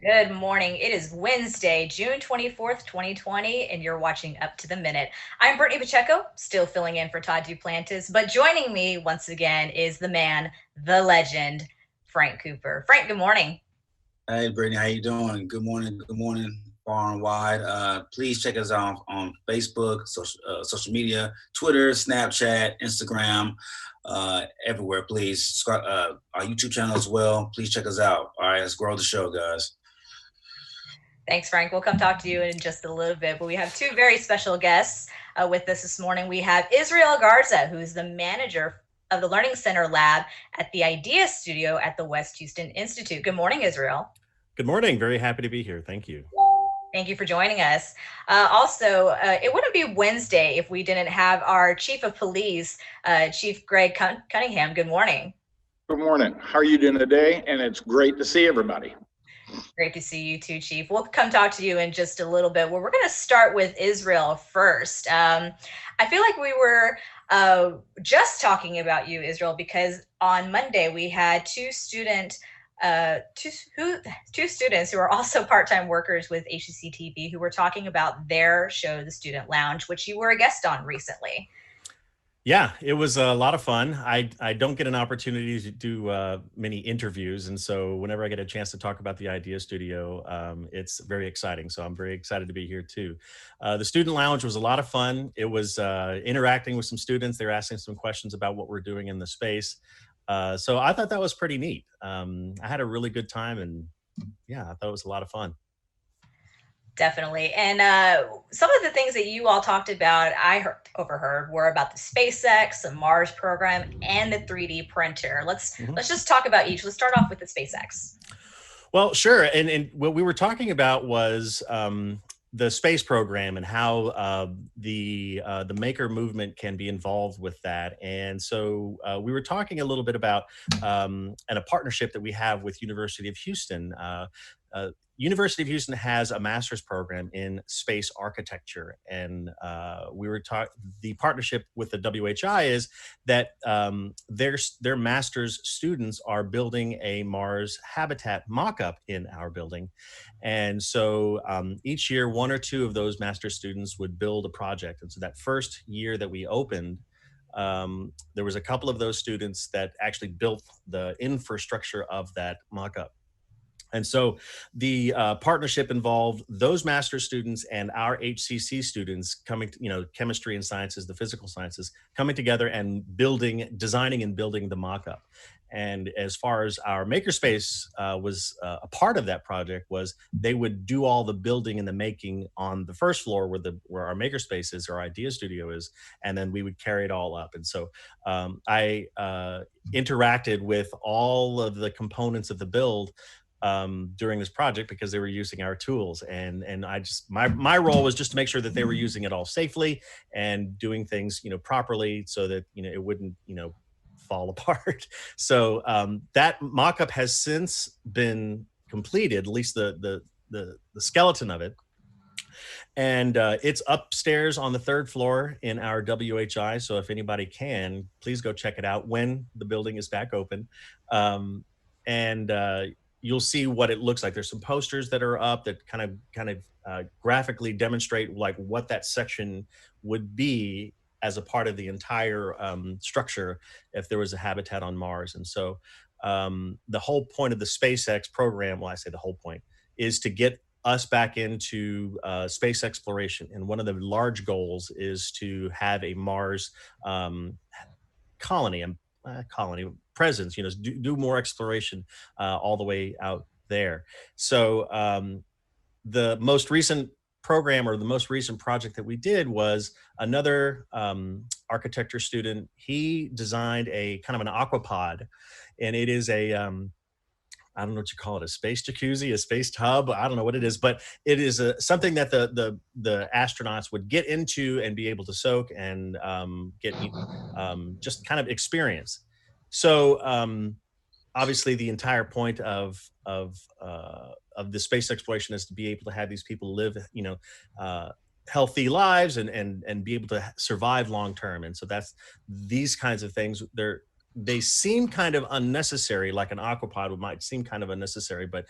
Good morning. It is Wednesday, June 24th, 2020, and you're watching Up to the Minute. I'm Brittany Pacheco, still filling in for Todd Duplantis, but joining me once again is the man, the legend, Frank Cooper. Frank, good morning. Hey, Brittany, how you doing? Good morning, far and wide. Please check us out on Facebook, social media, Twitter, Snapchat, Instagram, everywhere. Please subscribe our YouTube channel as well. Please check us out. All right, let's grow the show, guys. Thanks, Frank. We'll come talk to you in just a little bit, but we have two very special guests with us this morning. We have Israel Garza, who is the manager of the Learning Center Lab at the Idea Studio at the West Houston Institute. Good morning, Israel. Good morning. Very happy to be here. Thank you. Thank you for joining us. It wouldn't be Wednesday if we didn't have our Chief of Police, Chief Greg Cunningham. Good morning. Good morning. How are you doing today? And it's great to see everybody. Great to see you too, Chief. We'll come talk to you in just a little bit. Well, we're going to start with Israel first. I feel like we were just talking about you, Israel, because on Monday we had two students who are also part-time workers with HCCTV who were talking about their show, The Student Lounge, which you were a guest on recently. Yeah, it was a lot of fun. I don't get an opportunity to do many interviews. And so whenever I get a chance to talk about the Idea Studio, it's very exciting. So I'm very excited to be here too. The Student Lounge was a lot of fun. It was interacting with some students. They were asking some questions about what we're doing in the space. So I thought that was pretty neat. I had a really good time, and yeah, I thought it was a lot of fun. Definitely. And some of the things that you all talked about, overheard, were about the SpaceX, the Mars program, and the 3D printer. Let's just talk about each. Let's start off with the SpaceX. Well, sure. And what we were talking about was the space program and how the maker movement can be involved with that. And so we were talking a little bit about and a partnership that we have with University of Houston. University of Houston has a master's program in space architecture, and we were the partnership with the WHI is that their master's students are building a Mars habitat mock-up in our building. And so each year, one or two of those master's students would build a project. And so that first year that we opened, there was a couple of those students that actually built the infrastructure of that mock-up. And so the partnership involved those master's students and our HCC students coming, chemistry and sciences, the physical sciences, coming together and designing and building the mock-up. And as far as our makerspace was a part of that project, was they would do all the building and the making on the first floor where our makerspace is, our Idea Studio is, and then we would carry it all up. And so I interacted with all of the components of the build during this project because they were using our tools, and my role was just to make sure that they were using it all safely and doing things properly so that it wouldn't fall apart. So that mock-up has since been completed, at least the skeleton of it, and it's upstairs on the third floor in our WHI. So if anybody can, please go check it out when the building is back open. You'll see what it looks like. There's some posters that are up that kind of graphically demonstrate like what that section would be as a part of the entire structure if there was a habitat on Mars. And so the whole point of the SpaceX program, well, I say the whole point, is to get us back into space exploration. And one of the large goals is to have a Mars colony presence, do more exploration all the way out there. So the most recent program, or the most recent project that we did, was another architecture student. He designed a kind of an Aqua Pod, and it is a I don't know what you call it, a space jacuzzi, a space tub. I don't know what it is, but it is something that the astronauts would get into and be able to soak and get just kind of experience. So obviously, the entire point of the space exploration is to be able to have these people live, healthy lives and be able to survive long term. And so that's these kinds of things. they seem kind of unnecessary, like an Aqua Pod might seem kind of unnecessary, but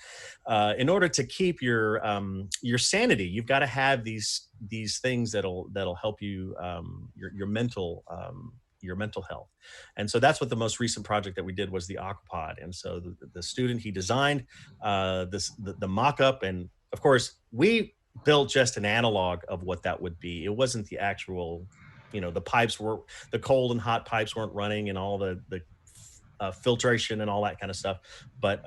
in order to keep your sanity, you've got to have these things that'll help you, your mental health. And so that's what the most recent project that we did was the Aqua Pod. And so the student, he designed the mock-up, and of course we built just an analog of what that would be. It wasn't the actual, the pipes were, the cold and hot pipes weren't running, and all the filtration and all that kind of stuff. But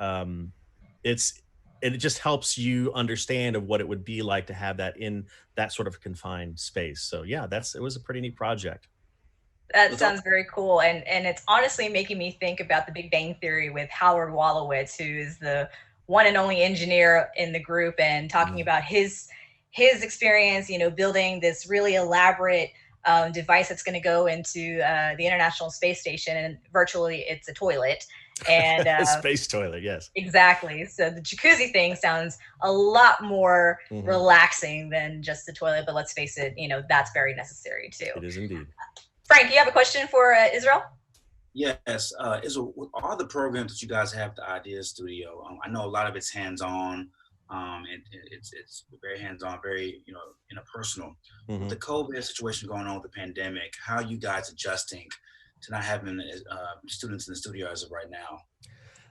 it just helps you understand of what it would be like to have that in that sort of confined space. So yeah, it was a pretty neat project. That sounds very cool, and it's honestly making me think about the Big Bang Theory with Howard Wolowitz, who is the one and only engineer in the group, and talking about his experience, building this really elaborate device that's going to go into the International Space Station, and virtually it's a toilet. And a space toilet, yes. Exactly. So the jacuzzi thing sounds a lot more relaxing than just the toilet, but let's face it, that's very necessary too. It is indeed. Frank, you have a question for Israel? Yes, Israel, with all the programs that you guys have, the Idea Studio, I know a lot of it's hands-on. It's very hands-on, very interpersonal. With the COVID situation going on with the pandemic, how are you guys adjusting to not having students in the studio as of right now?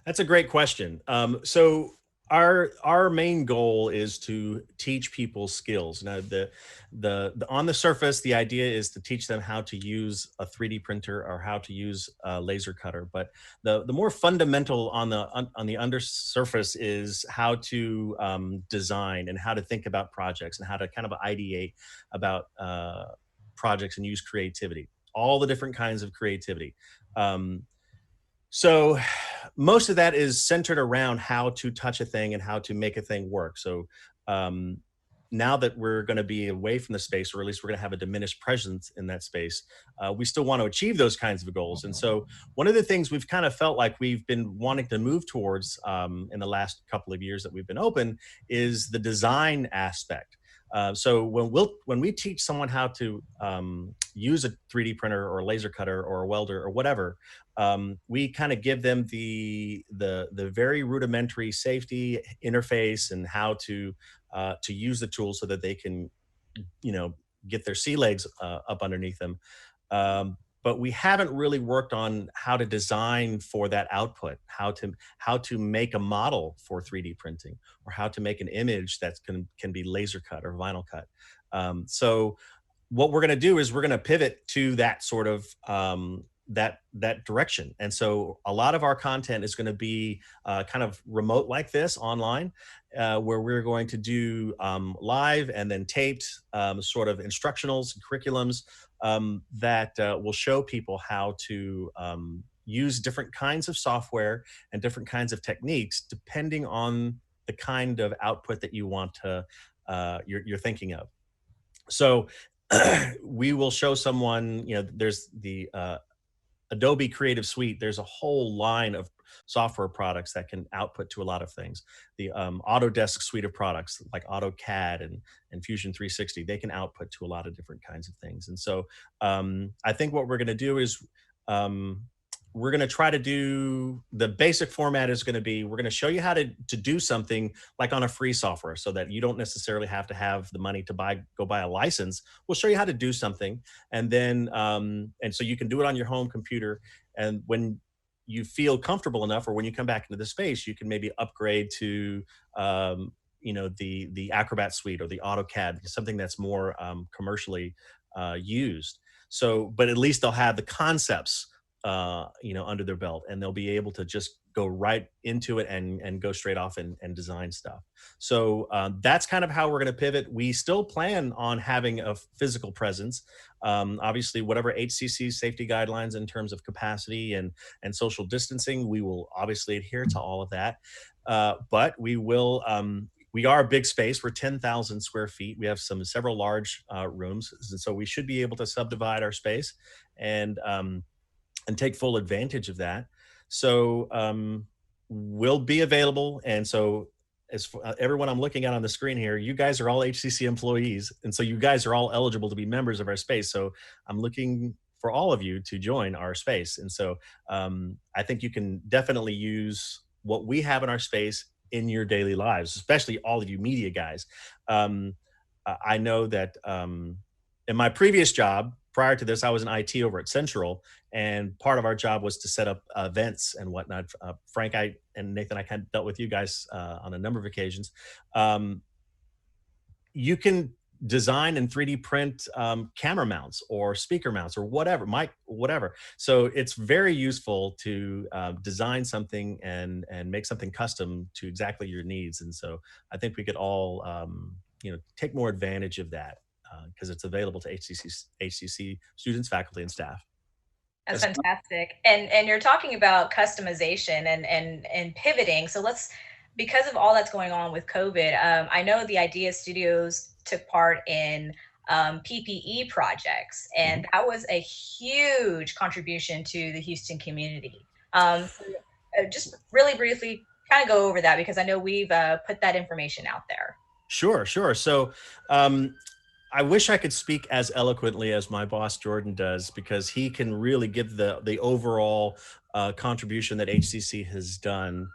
That's a great question. So our main goal is to teach people skills. Now, the on the surface, the idea is to teach them how to use a 3D printer or how to use a laser cutter. But the more fundamental on the undersurface is how to design and how to think about projects and how to kind of ideate about projects and use creativity, all the different kinds of creativity. So most of that is centered around how to touch a thing and how to make a thing work. So now that we're going to be away from the space, or at least we're going to have a diminished presence in that space, we still want to achieve those kinds of goals. And so one of the things we've kind of felt like we've been wanting to move towards in the last couple of years that we've been open is the design aspect. So when we teach someone how to use a 3D printer or a laser cutter or a welder or whatever, we kind of give them the very rudimentary safety interface and how to use the tool so that they can, get their sea legs up underneath them. But we haven't really worked on how to design for that output, how to make a model for 3D printing, or how to make an image that can be laser cut or vinyl cut. So what we're going to do is we're going to pivot to that sort of that direction. And so a lot of our content is going to be kind of remote like this, online, where we're going to do live and then taped sort of instructionals and curriculums that will show people how to use different kinds of software and different kinds of techniques depending on the kind of output that you want to you're thinking of. So we will show someone, there's the Adobe Creative Suite. There's a whole line of software products that can output to a lot of things. The Autodesk suite of products like AutoCAD and Fusion 360, they can output to a lot of different kinds of things. And so I think what we're going to do is we're going to try to do, the basic format is going to be, we're going to show you how to do something like on a free software so that you don't necessarily have to have the money to go buy a license. We'll show you how to do something. And then, and so you can do it on your home computer. And when you feel comfortable enough, or when you come back into the space, you can maybe upgrade to, the Acrobat suite or the AutoCAD, something that's more commercially used. So, but at least they'll have the concepts under their belt, and they'll be able to just go right into it and go straight off and design stuff. So that's kind of how we're going to pivot. We still plan on having a physical presence. Obviously, whatever HCC safety guidelines in terms of capacity and social distancing, we will obviously adhere to all of that. But we will, we are a big space. We're 10,000 square feet. We have several large rooms. So we should be able to subdivide our space and take full advantage of that. So we'll be available. And so as for, everyone I'm looking at on the screen here, you guys are all HCC employees. And so you guys are all eligible to be members of our space. So I'm looking for all of you to join our space. And so I think you can definitely use what we have in our space in your daily lives, especially all of you media guys. I know that in my previous job, prior to this, I was in IT over at Central, and part of our job was to set up events and whatnot. Frank, and Nathan, I kind of dealt with you guys on a number of occasions. You can design and 3D print camera mounts or speaker mounts or whatever, mic, whatever. So it's very useful to design something and make something custom to exactly your needs. And so I think we could all, take more advantage of that because it's available to HCC students, faculty, and staff. That's fantastic. And you're talking about customization and pivoting. So because of all that's going on with COVID, I know the Idea Studios took part in PPE projects, and that was a huge contribution to the Houston community. So just really briefly kind of go over that, because I know we've put that information out there. Sure. So I wish I could speak as eloquently as my boss Jordan does, because he can really give the overall contribution that HCC has done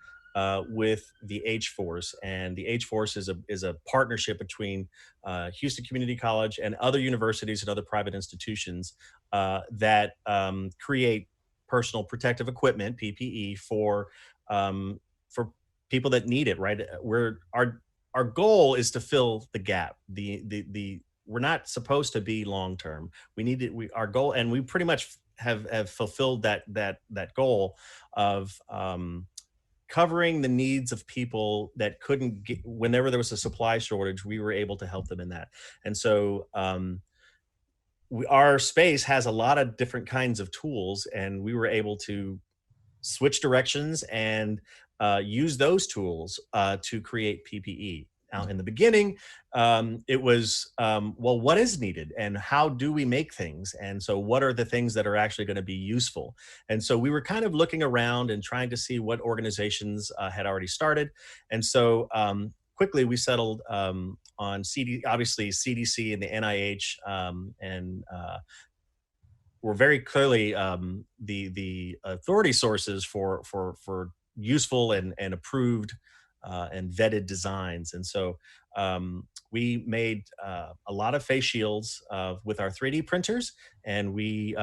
with the H-Force. And the H-Force is a partnership between Houston Community College and other universities and other private institutions that create personal protective equipment, PPE, for people that need it. Right, our goal is to fill the gap. We're not supposed to be long term. Our goal, and we pretty much have fulfilled that goal of covering the needs of people that couldn't get, whenever there was a supply shortage, we were able to help them in that. And so our space has a lot of different kinds of tools, and we were able to switch directions and use those tools to create PPE. Now, in the beginning, it was, well, what is needed and how do we make things? And so what are the things that are actually going to be useful? And so we were kind of looking around and trying to see what organizations had already started. And so quickly we settled on obviously CDC and the NIH, and were very clearly the authority sources for useful and approved and vetted designs. And so we made a lot of face shields with our 3D printers, and we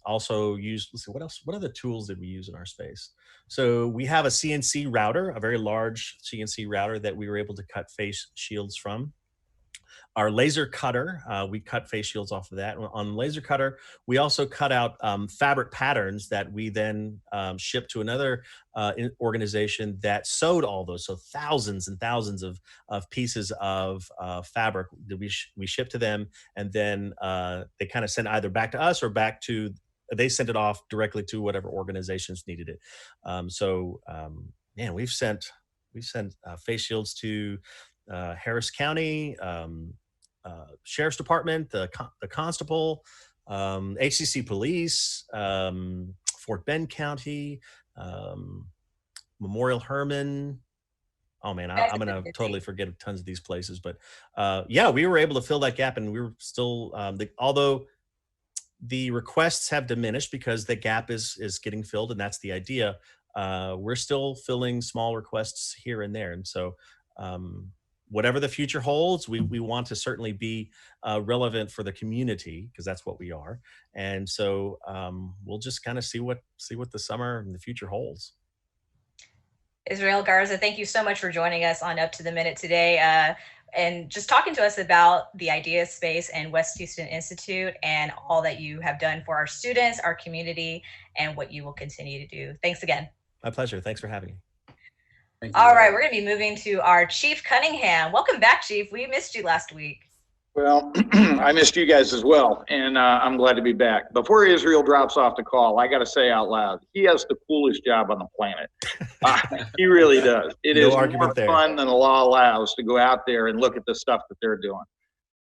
also used, let's see, what other tools did we use in our space? So we have a CNC router, a very large CNC router that we were able to cut face shields from. Our laser cutter, we cut face shields off of that. On laser cutter, we also cut out fabric patterns that we then shipped to another organization that sewed all those. So thousands and thousands of pieces of fabric that we shipped to them, and then they kind of sent either back to us or they sent it off directly to whatever organizations needed it. Man, we've sent face shields to Harris County, Sheriff's Department, the Constable, HCC Police, Fort Bend County, Memorial Herman. Oh man, I'm gonna totally forget tons of these places, but yeah, we were able to fill that gap, and we were still, although the requests have diminished because the gap is getting filled, and that's the idea. We're still filling small requests here and there, and so. Whatever the future holds, we want to certainly be relevant for the community, because that's what we are. And so we'll just kind of see what the summer and the future holds. Israel Garza, thank you so much for joining us on Up to the Minute today, and just talking to us about the Idea Space and West Houston Institute and all that you have done for our students, our community, and what you will continue to do. Thanks again. My pleasure. Thanks for having me. All right, we're going to be moving to our Chief Cunningham. Welcome back, Chief. We missed you last week. Well, I missed you guys as well, and I'm glad to be back. Before Israel drops off the call, I got to say out loud, he has the coolest job on the planet. He really does. It is more fun than the law allows to go out there and look at the stuff that they're doing.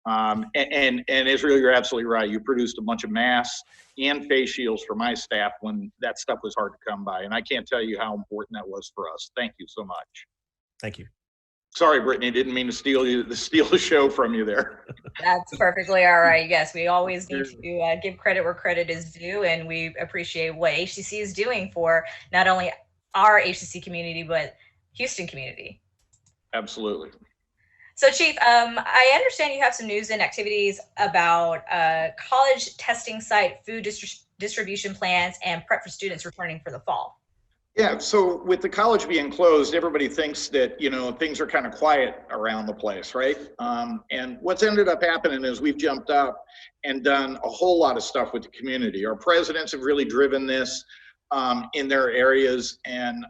And Israel, you're absolutely right. You produced a bunch of masks and face shields for my staff when that stuff was hard to come by. And I can't tell you how important that was for us. Thank you so much. Thank you. Sorry, Brittany, didn't mean to steal the show from you there. That's perfectly all right. Yes, we always need to give credit where credit is due, and we appreciate what HCC is doing for not only our HCC community, but Houston community. Absolutely. So, Chief, I understand you have some news and activities about college testing site food distribution plans and prep for students returning for the fall. Yeah, so with the college being closed, everybody thinks that, you know, things are kind of quiet around the place, right? And what's ended up happening is we've jumped up and done a whole lot of stuff with the community. Our presidents have really driven this in their areas, and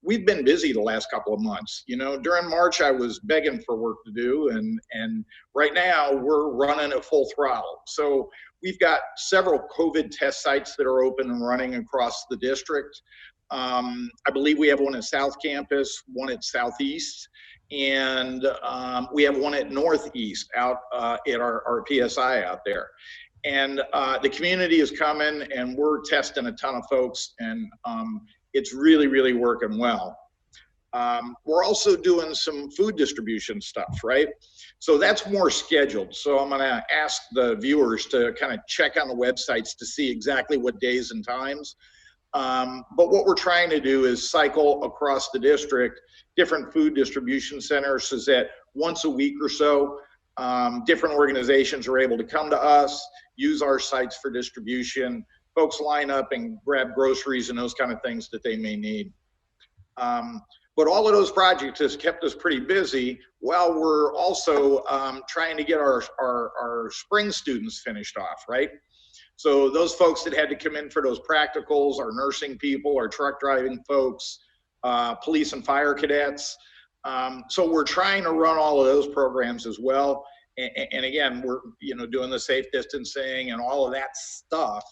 we've been busy the last couple of months. You know, during March, I was begging for work to do, and right now we're running at full throttle. So we've got several COVID test sites that are open and running across the district. I believe we have one at South Campus, one at Southeast, and we have one at Northeast out at our PSI out there. And the community is coming, and we're testing a ton of folks, and it's really, really working well. We're also doing some food distribution stuff, right? So that's more scheduled. So I'm gonna ask the viewers to kind of check on the websites to see exactly what days and times. But what we're trying to do is cycle across the district different food distribution centers so that once a week or so, different organizations are able to come to us, use our sites for distribution. Folks line up and grab groceries and those kind of things that they may need. But all of those projects has kept us pretty busy while we're also trying to get our spring students finished off, right? So those folks that had to come in for those practicals, our nursing people, our truck driving folks, police and fire cadets. So we're trying to run all of those programs as well. And again, we're, you know, doing the safe distancing and all of that stuff.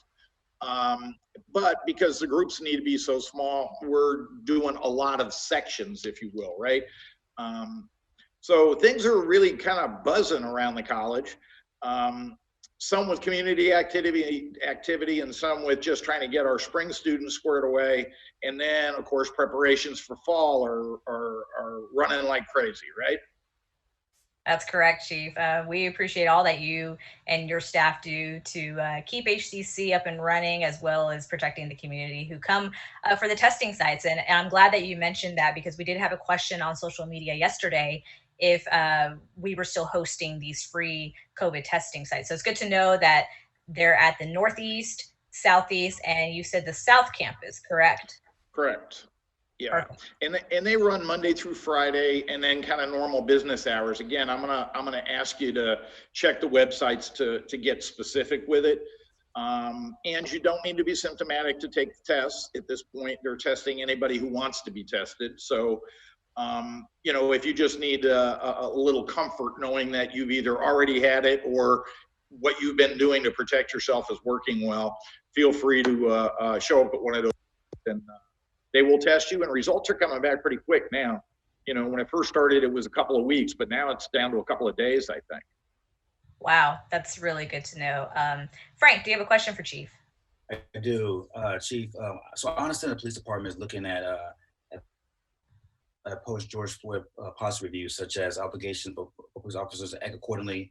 But because the groups need to be so small, we're doing a lot of sections, if you will, right? So things are really kind of buzzing around the college. Some with community activity and some with just trying to get our spring students squared away. And then of course, preparations for fall are running like crazy, right? That's correct, Chief. We appreciate all that you and your staff do to keep HCC up and running, as well as protecting the community who come for the testing sites. And I'm glad that you mentioned that, because we did have a question on social media yesterday if we were still hosting these free COVID testing sites. So it's good to know that they're at the Northeast, Southeast, and you said the South Campus, correct? Correct. Yeah, and they run Monday through Friday, and then kind of normal business hours. Again, I'm gonna ask you to check the websites to get specific with it. And you don't need to be symptomatic to take the test. At this point, they're testing anybody who wants to be tested. So, you know, if you just need a little comfort knowing that you've either already had it or what you've been doing to protect yourself is working well, feel free to show up at one of those, and they will test you, and results are coming back pretty quick now. You know, when it first started, it was a couple of weeks, but now it's down to a couple of days, I think. Wow, that's really good to know. Frank, do you have a question for Chief? I do, Chief. So I understand the police department is looking at post George Floyd policy reviews, such as obligations for police officers to act accordingly,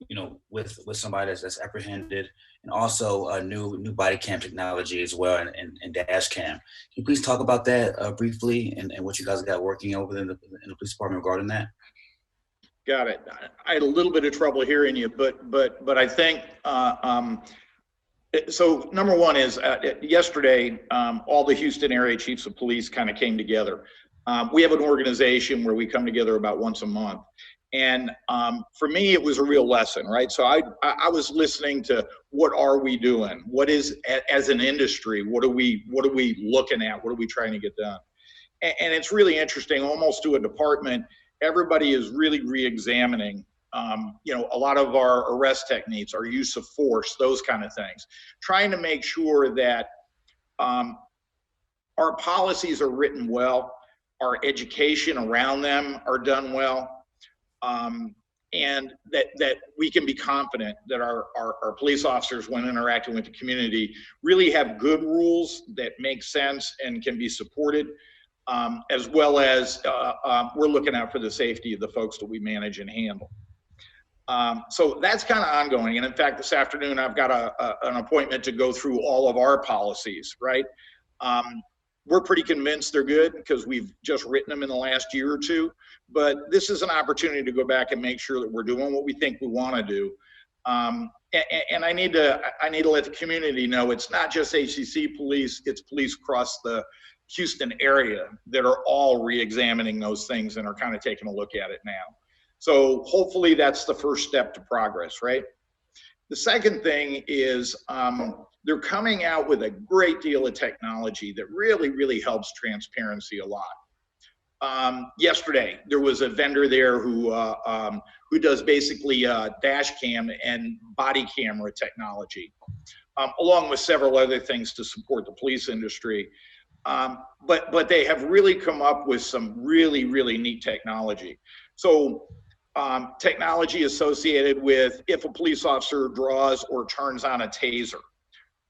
you know, with somebody that's apprehended, and also new body cam technology as well, and dash cam. Can you please talk about that briefly, and what you guys got working over in the police department regarding that? Got it. I had a little bit of trouble hearing you, but I think so. Number one is yesterday, all the Houston area chiefs of police kind of came together. We have an organization where we come together about once a month. And for me, it was a real lesson, right? So I was listening to what are we doing? What is, as an industry, what are we looking at? What are we trying to get done? And it's really interesting, almost to a department, everybody is really re-examining, you know, a lot of our arrest techniques, our use of force, those kind of things, trying to make sure that our policies are written well, our education around them are done well. And that we can be confident that our police officers, when interacting with the community, really have good rules that make sense and can be supported. as well as we're looking out for the safety of the folks that we manage and handle. So that's kind of ongoing. And in fact, this afternoon, I've got an appointment to go through all of our policies, right? We're pretty convinced they're good because we've just written them in the last year or two, but this is an opportunity to go back and make sure that we're doing what we think we want to do. And I need to let the community know it's not just HCC police, it's police across the Houston area that are all re-examining those things and are kind of taking a look at it now. So hopefully that's the first step to progress, right? The second thing is they're coming out with a great deal of technology that really, really helps transparency a lot. Yesterday, there was a vendor there who does basically dash cam and body camera technology, along with several other things to support the police industry. But they have really come up with some really, really neat technology. So technology associated with if a police officer draws or turns on a taser,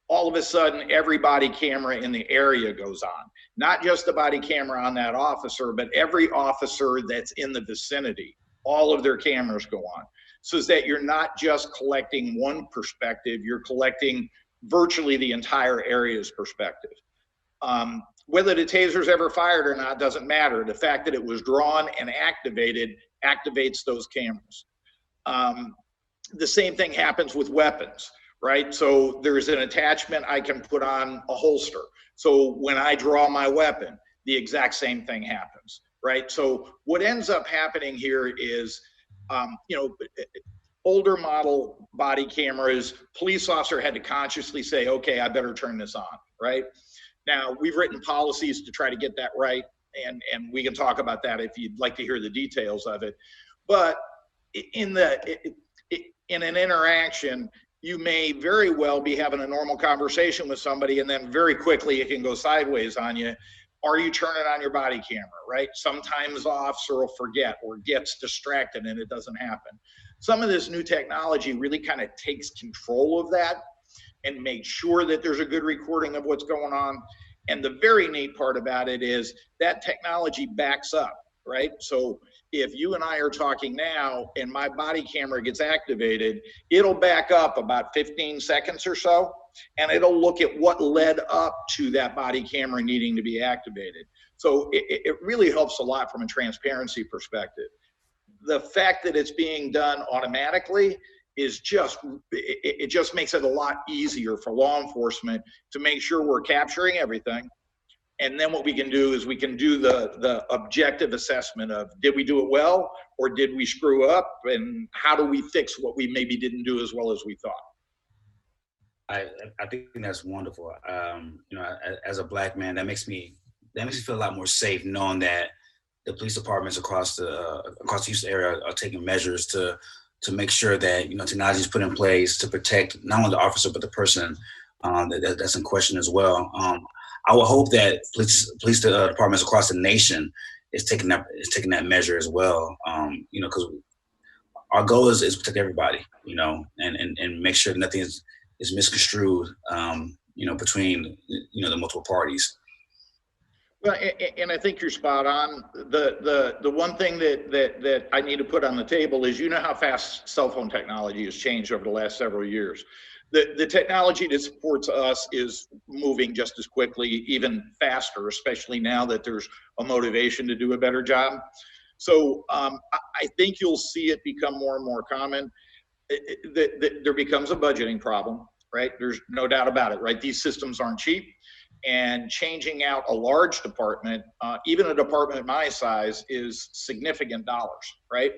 all of a sudden every body camera in the area goes on. Not just the body camera on that officer, but every officer that's in the vicinity, all of their cameras go on. So that you're not just collecting one perspective, you're collecting virtually the entire area's perspective. Whether the taser's ever fired or not doesn't matter. The fact that it was drawn and activated activates those cameras. The same thing happens with weapons, right? So there's an attachment I can put on a holster. So when I draw my weapon, the exact same thing happens, right? So what ends up happening here is, older model body cameras, police officer had to consciously say, okay, I better turn this on, right? Now, we've written policies to try to get that right, and we can talk about that if you'd like to hear the details of it. But in an interaction, you may very well be having a normal conversation with somebody, and then very quickly it can go sideways on you. Are you turning on your body camera, right? Sometimes the officer will forget or gets distracted and it doesn't happen. Some of this new technology really kind of takes control of that and make sure that there's a good recording of what's going on. And the very neat part about it is that technology backs up, right? So if you and I are talking now and my body camera gets activated, it'll back up about 15 seconds or so, and it'll look at what led up to that body camera needing to be activated. So it really helps a lot from a transparency perspective. The fact that it's being done automatically is it just makes it a lot easier for law enforcement to make sure we're capturing everything. And then what we can do is we can do the objective assessment of, did we do it well or did we screw up, and how do we fix what we maybe didn't do as well as we thought? I think that's wonderful. As a Black man, that makes me feel a lot more safe knowing that the police departments across the Houston area are taking measures to make sure that technology is put in place to protect not only the officer but the person that's in question as well. I would hope that police departments across the nation is taking that measure as well. Because our goal is to protect everybody, and make sure nothing is misconstrued, between the multiple parties. Well, and I think you're spot on. The one thing that I need to put on the table is, how fast cell phone technology has changed over the last several years. The technology that supports us is moving just as quickly, even faster, especially now that there's a motivation to do a better job. So I think you'll see it become more and more common. There becomes a budgeting problem, right? There's no doubt about it, right? These systems aren't cheap. And changing out a large department, even a department my size, is significant dollars, right?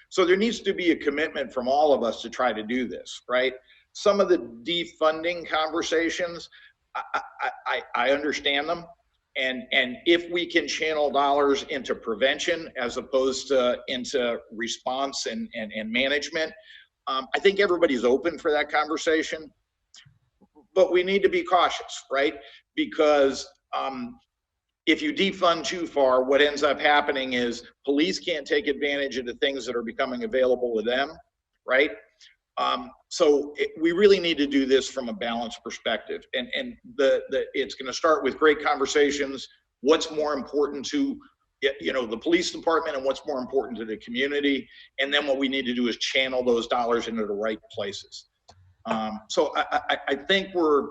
So there needs to be a commitment from all of us to try to do this, right? Some of the defunding conversations, I understand them. And if we can channel dollars into prevention as opposed to into response and management, I think everybody's open for that conversation. But we need to be cautious, right? Because if you defund too far, what ends up happening is police can't take advantage of the things that are becoming available to them, right? So we really need to do this from a balanced perspective. And it's going to start with great conversations what's more important to, the police department and what's more important to the community. And then what we need to do is channel those dollars into the right places. So I think we're,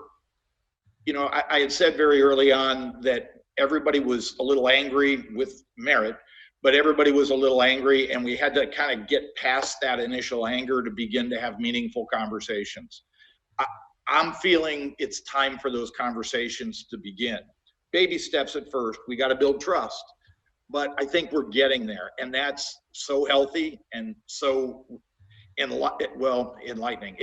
I had said very early on that everybody was a little angry with merit, but everybody was a little angry, and we had to kind of get past that initial anger to begin to have meaningful conversations. I'm feeling it's time for those conversations to begin. Baby steps at first. We got to build trust, but I think we're getting there, and that's so healthy and so enlightening.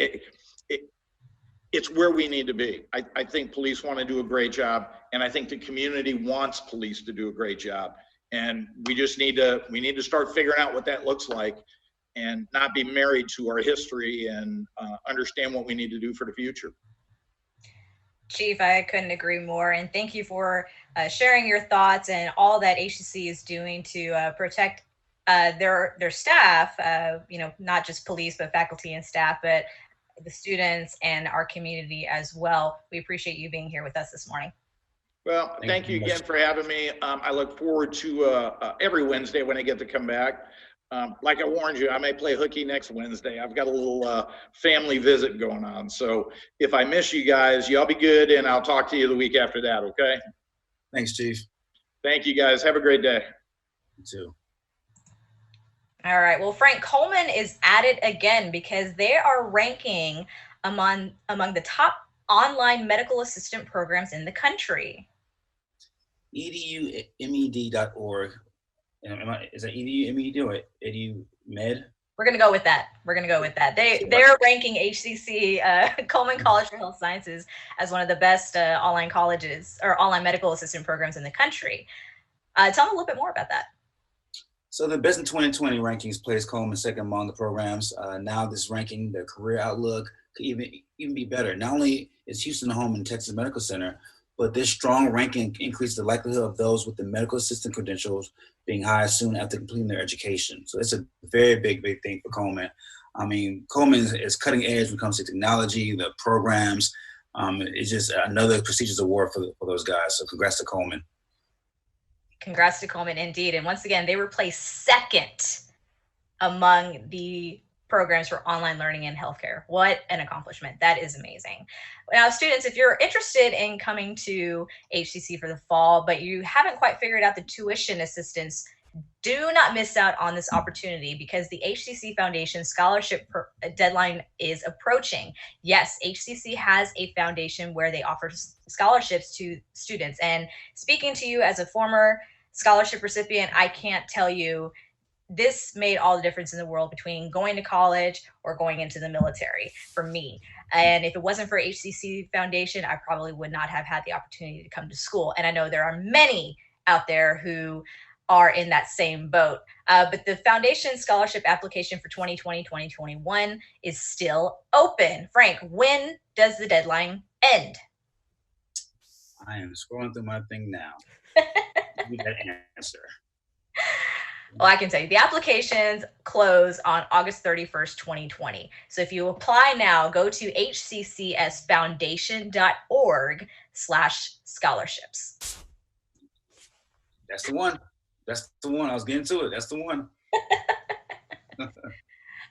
It's where we need to be. I think police want to do a great job, and I think the community wants police to do a great job. And we just need to start figuring out what that looks like, and not be married to our history, and understand what we need to do for the future. Chief, I couldn't agree more. And thank you for sharing your thoughts and all that HCC is doing to protect their staff, not just police, but faculty and staff, but the students and our community as well. We appreciate you being here with us this morning. Well, thank you again for having me. I look forward to every Wednesday when I get to come back. Like I warned you, I may play hooky next Wednesday. I've got a little family visit going on. So if I miss you guys, y'all be good, and I'll talk to you the week after that, okay? Thanks, Chief. Thank you, guys. Have a great day. You too. All right. Well, Frank, Coleman is at it again because they are ranking among the top online medical assistant programs in the country. edumed.org. Is that edumed or edumed? We're gonna go with that. They're ranking HCC Coleman College for Health Sciences as one of the best online colleges or online medical assistant programs in the country. Tell me a little bit more about that. So the Best in 2020 rankings placed Coleman second among the programs. Now this ranking, the career outlook could even be better. Not only is Houston home in Texas Medical Center, but this strong ranking increases the likelihood of those with the medical assistant credentials being hired soon after completing their education. So it's a very big thing for Coleman. I mean, Coleman is cutting edge when it comes to technology, the programs. It's just another prestigious award for those guys. So congrats to Coleman. Congrats to Coleman, indeed. And once again, they were placed second among the programs for online learning in healthcare. What an accomplishment. That is amazing. Now, students, if you're interested in coming to HCC for the fall, but you haven't quite figured out the tuition assistance, do not miss out on this opportunity because the HCC Foundation scholarship deadline is approaching. Yes, HCC has a foundation where they offer scholarships to students. And speaking to you as a former scholarship recipient, I can't tell you, this made all the difference in the world between going to college or going into the military for me. And if it wasn't for HCC Foundation, I probably would not have had the opportunity to come to school. And I know there are many out there who are in that same boat. But the foundation scholarship application for 2020-2021 is still open. Frank, when does the deadline end? I am scrolling through my thing now. Give me that answer. Well, I can tell you the applications close on August 31st, 2020. So if you apply now, go to hccsfoundation.org/scholarships. That's the one. That's the one. I was getting to it. That's the one.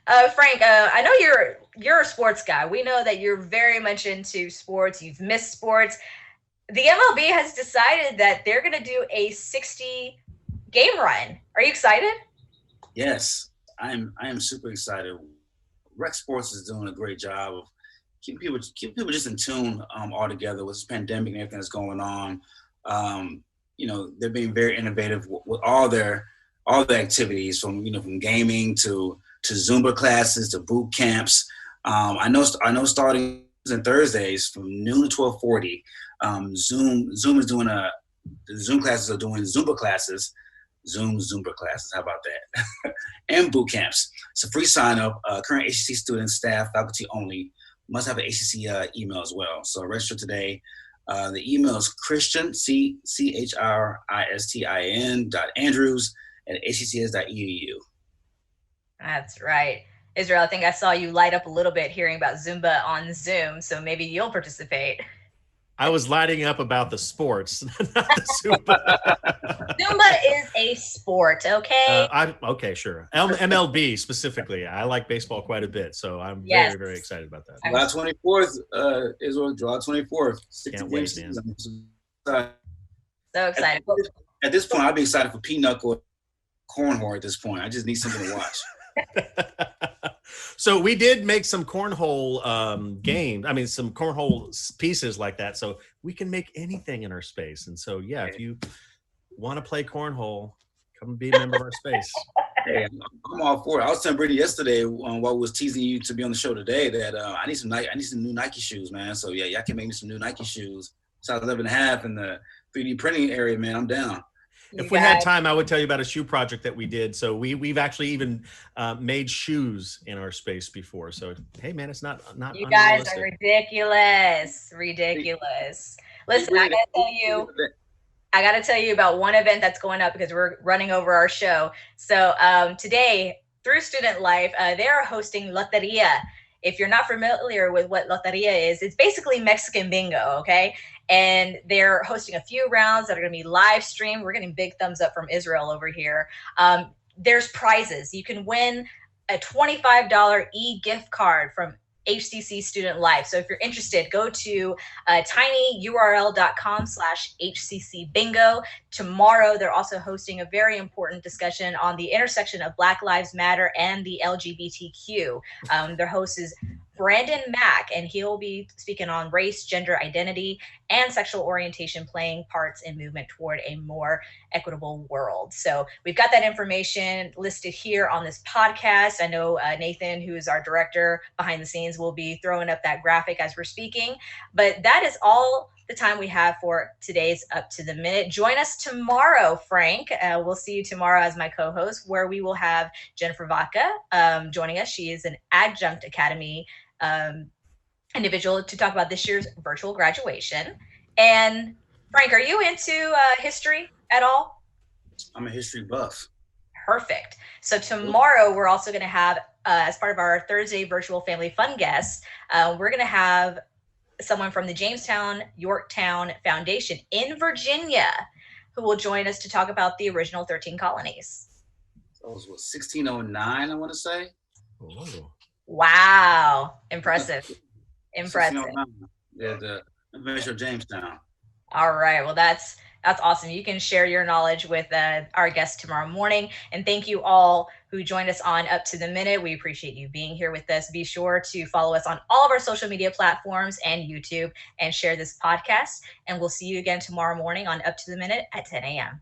Frank, I know you're a sports guy. We know that you're very much into sports. You've missed sports. The MLB has decided that they're going to do a 60-game run. Are you excited? Yes, I am super excited. Rec Sports is doing a great job of keeping people just in tune all together with this pandemic and everything that's going on. They're being very innovative with all their activities, from gaming to Zumba classes to boot camps. I know starting on Thursdays from noon to 12:40. Zoom is doing the Zoom classes are doing Zumba classes. Zumba classes. How about that? And boot camps. It's a free sign up. Current HCC students, staff, faculty only. Must have an HCC email as well. So register today. The email is Christian, CHRISTIN.Andrews@hccs.edu. That's right. Israel, I think I saw you light up a little bit hearing about Zumba on Zoom, so maybe you'll participate. I was lighting up about the sports, not the Zumba. Zumba is a sport, okay? Okay, sure. MLB specifically. I like baseball quite a bit, so I'm very, very excited about that. July 24th, Israel, July 24th. Can't wait, man. So excited. At this point, I'd be excited for pinochle cornhole at this point. I just need something to watch. So we did make some cornhole games. I mean, some cornhole pieces like that. So we can make anything in our space. And so, yeah, if you want to play cornhole, come be a member of our space. Hey, I'm all for it. I was telling Brittany yesterday while we was teasing you to be on the show today that I need some new Nike shoes, man. So yeah, y'all can make me some new Nike shoes. Size 11.5 in the 3D printing area, man. I'm down. If we had time, I would tell you about a shoe project that we did. So we've actually even made shoes in our space before. So hey, man, it's not. You guys are ridiculous. Listen, I gotta tell you about one event that's going up because we're running over our show. So today, through Student Life, they are hosting Loteria. If you're not familiar with what Loteria is, it's basically Mexican bingo, okay? And they're hosting a few rounds that are going to be live streamed. We're getting big thumbs up from Israel over here. There's prizes. You can win a $25 e-gift card from HCC Student Life. So if you're interested, go to tinyurl.com/HCC bingo. Tomorrow, they're also hosting a very important discussion on the intersection of Black Lives Matter and the LGBTQ. Their host is Brandon Mack, and he'll be speaking on race, gender identity, and sexual orientation playing parts in movement toward a more equitable world. So we've got that information listed here on this podcast. I know Nathan, who is our director behind the scenes, will be throwing up that graphic as we're speaking. But that is all the time we have for today's Up to the Minute. Join us tomorrow, Frank. We'll see you tomorrow as my co-host, where we will have Jennifer Vaca joining us. She is an adjunct academy individual to talk about this year's virtual graduation. And Frank, are you into history at all? I'm a history buff. Perfect. So tomorrow we're also going to have, as part of our Thursday virtual family fun guests, we're going to have someone from the Jamestown Yorktown Foundation in Virginia who will join us to talk about the original 13 colonies. So it was 1609, I want to say. Oh. Wow. Impressive. Impressive. Yeah, the invention of Jamestown. All right. Well, that's awesome. You can share your knowledge with our guests tomorrow morning. And thank you all who joined us on Up to the Minute. We appreciate you being here with us. Be sure to follow us on all of our social media platforms and YouTube and share this podcast. And we'll see you again tomorrow morning on Up to the Minute at 10 a.m.